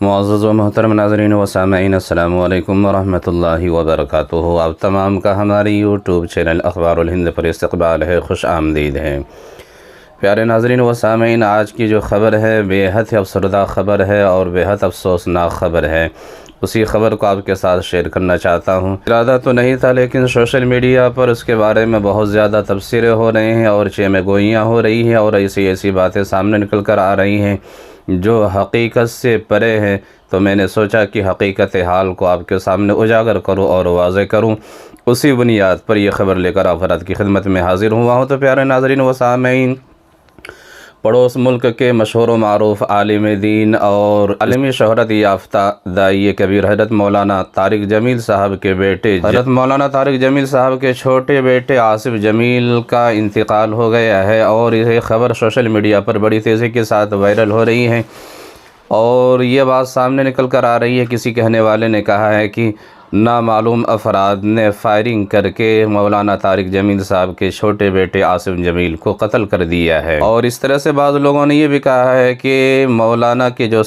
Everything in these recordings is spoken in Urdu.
معزز و محترم ناظرین و سامعین، السلام علیکم ورحمۃ اللہ وبرکاتہ۔ آپ تمام کا ہماری یوٹیوب چینل اخبار الہند پر استقبال ہے، خوش آمدید ہے۔ پیارے ناظرین و سامعین، آج کی جو خبر ہے بے حد افسردہ خبر ہے اور بے حد افسوسناک خبر ہے۔ اسی خبر کو آپ کے ساتھ شیئر کرنا چاہتا ہوں۔ ارادہ تو نہیں تھا، لیکن سوشل میڈیا پر اس کے بارے میں بہت زیادہ تبصرے ہو رہے ہیں اور چیمے گوئیاں ہو رہی ہیں اور ایسی باتیں سامنے نکل کر آ رہی ہیں جو حقیقت سے پرے ہیں، تو میں نے سوچا کہ حقیقت حال کو آپ کے سامنے اجاگر کروں اور واضح کروں۔ اسی بنیاد پر یہ خبر لے کر آپ کی خدمت میں حاضر ہوا ہوں۔ تو پیارے ناظرین و سامعین، پڑوس ملک کے مشہور و معروف عالم دین اور عالمی شہرت یافتہ داعی کبیر حضرت مولانا طارق جمیل صاحب کے بیٹے حضرت مولانا طارق جمیل صاحب کے چھوٹے بیٹے آصف جمیل کا انتقال ہو گیا ہے، اور یہ خبر سوشل میڈیا پر بڑی تیزی کے ساتھ وائرل ہو رہی ہے، اور یہ بات سامنے نکل کر آ رہی ہے۔ کسی کہنے والے نے کہا ہے کہ نامعلوم افراد نے فائرنگ کر کے مولانا طارق جمیل صاحب کے چھوٹے بیٹے آصف جمیل کو قتل کر دیا ہے، اور اس طرح سے بعض لوگوں نے یہ بھی کہا ہے کہ مولانا کے جو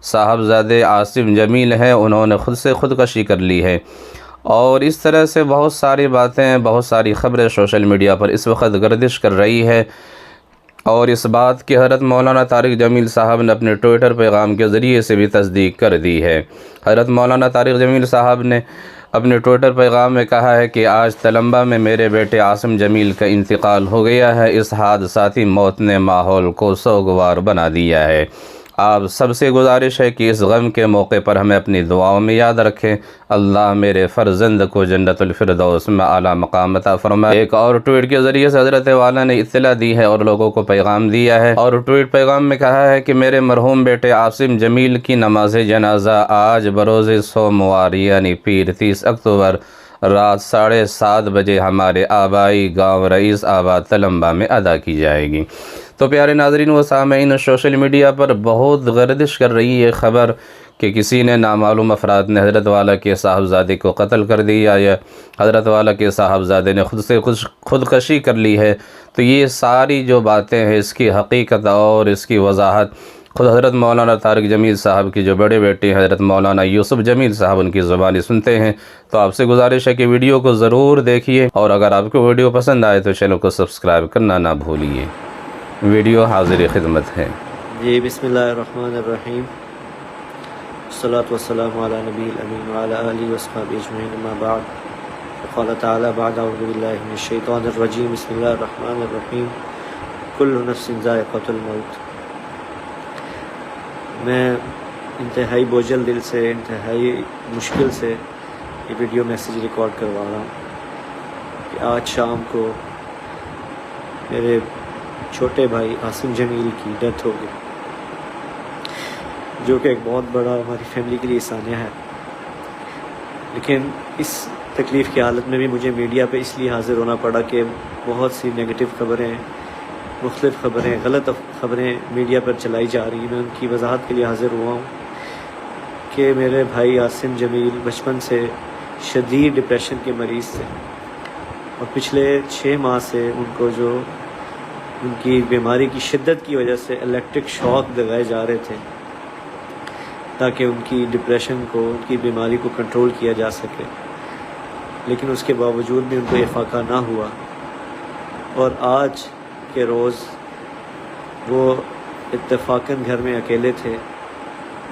صاحبزادے آصف جمیل ہیں، انہوں نے خود سے خودکشی کر لی ہے، اور اس طرح سے بہت ساری باتیں، بہت ساری خبریں سوشل میڈیا پر اس وقت گردش کر رہی ہے، اور اس بات کی حضرت مولانا طارق جمیل صاحب نے اپنے ٹویٹر پیغام کے ذریعے سے بھی تصدیق کر دی ہے۔ حضرت مولانا طارق جمیل صاحب نے اپنے ٹویٹر پیغام میں کہا ہے کہ آج تلمبہ میں میرے بیٹے آصف جمیل کا انتقال ہو گیا ہے۔ اس حادثاتی موت نے ماحول کو سوگوار بنا دیا ہے۔ آپ سب سے گزارش ہے کہ اس غم کے موقع پر ہمیں اپنی دعاؤں میں یاد رکھیں۔ اللہ میرے فرزند کو جنت الفردوس میں اعلیٰ مقام عطا فرمائے۔ ایک اور ٹویٹ کے ذریعے سے حضرت والا نے اطلاع دی ہے اور لوگوں کو پیغام دیا ہے، اور ٹویٹ پیغام میں کہا ہے کہ میرے مرحوم بیٹے آصف جمیل کی نماز جنازہ آج بروز سوموار یعنی پیر 30 اکتوبر رات 7:30 بجے ہمارے آبائی گاؤں رئیس آباد تلمبہ میں ادا کی جائے گی۔ تو پیارے ناظرین و سامعین، سوشل میڈیا پر بہت گردش کر رہی ہے خبر کہ کسی نے نامعلوم افراد نے حضرت والا کے صاحبزادے کو قتل کر دیا، یا حضرت والا کے صاحبزادے نے خود سے خودکشی کر لی ہے۔ تو یہ ساری جو باتیں ہیں، اس کی حقیقت اور اس کی وضاحت خود حضرت مولانا طارق جمیل صاحب کی جو بڑے بیٹے حضرت مولانا یوسف جمیل صاحب ان کی زبانی سنتے ہیں۔ تو آپ سے گزارش ہے کہ ویڈیو کو ضرور دیکھیے، اور اگر آپ کو ویڈیو پسند آئے تو چینل کو سبسکرائب کرنا نہ بھولیے۔ ویڈیو حاضر خدمت ہے۔ جی، بسم اللہ الرحمن الرحیم، والصلاة والسلام علی نبی الامین وعلی آلہ وصحبہ اجمعین، اما بعد، قال تعالی بعد اعوذ باللہ من الشیطان الرجیم، بسم اللہ الرحمن الرحیم، کل نفس ذائقۃ الموت۔ میں انتہائی بوجھل دل سے، انتہائی مشکل سے یہ ویڈیو میسیج ریکارڈ کروا رہا ہوں کہ آج شام کو میرے چھوٹے بھائی آصف جمیل کی ڈیتھ ہو گئی، جو کہ ایک بہت بڑا ہماری فیملی کے لیے سانیہ ہے۔ لیکن اس تکلیف کی حالت میں بھی مجھے میڈیا پہ اس لیے حاضر ہونا پڑا کہ بہت سی نیگیٹو خبریں، مختلف خبریں، غلط خبریں میڈیا پر چلائی جا رہی ہیں۔ میں ان کی وضاحت کے لیے حاضر ہوا ہوں کہ میرے بھائی آصف جمیل بچپن سے شدید ڈپریشن کے مریض تھے، اور پچھلے 6 ماہ سے ان کو جو ان کی بیماری کی شدت کی وجہ سے الیکٹرک شاک لگائے جا رہے تھے تاکہ ان کی ڈپریشن کو، ان کی بیماری کو کنٹرول کیا جا سکے، لیکن اس کے باوجود بھی ان کو افاقہ نہ ہوا۔ اور آج کے روز وہ اتفاقاً گھر میں اکیلے تھے،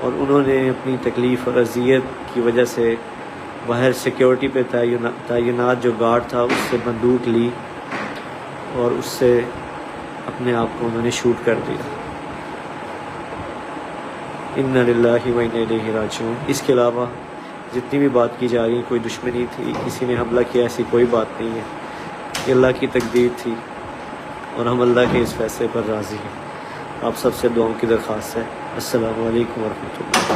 اور انہوں نے اپنی تکلیف اور اذیت کی وجہ سے باہر سیکیورٹی پہ تعینات جو گارڈ تھا اس سے بندوق لی، اور اس سے اپنے آپ کو انہوں نے شوٹ کر دیا۔ انا للہ و انا الیہ راجعون۔ اس کے علاوہ جتنی بھی بات کی جا رہی ہے، کوئی دشمنی تھی، کسی نے حملہ کیا، ایسی کوئی بات نہیں ہے۔ یہ اللہ کی تقدیر تھی، اور ہم اللہ کے اس فیصلے پر راضی ہیں۔ آپ سب سے دعاؤں کی درخواست ہے۔ السلام علیکم ورحمۃ اللہ۔